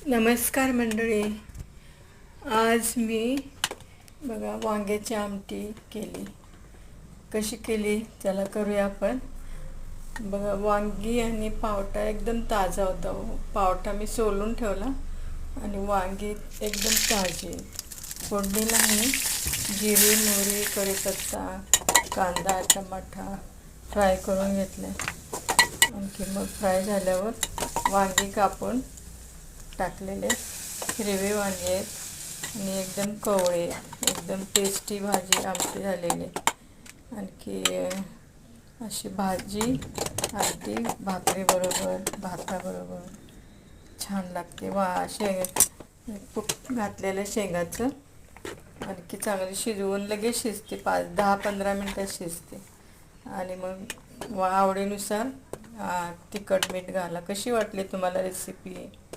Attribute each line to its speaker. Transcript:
Speaker 1: नमस्कार मंडळी. आज मी बघा वांग्याची आमटी केली. कशी केली चला करूया आपण. बघा वांगी आणि पावटा एकदम ताजा होता. पावटा मी सोलून ठेवला आणि वांगी एकदम ताजी. फोडणीला मी जिरे, मोहरी, कढीपत्ता, कांदा, टमाटा फ्राय करून घेतले. आणखी मग फ्राय झाल्यावर वांगी कापून टाकलेले. हिरवे वांगे आहेत आणि एकदम कवळे, एकदम टेस्टी भाजी आमटी झालेली. आणखी अशी भाजी आमटी भाताबरोबर छान लागते. तूप घातलेलं शेंगाचं. आणखी चांगली शिजवून लगेच शिजते, 10-15 मिनटात शिजते. आणि मग आवडीनुसार तिखट मीठ घाला. कशी वाटली तुम्हाला रेसिपी?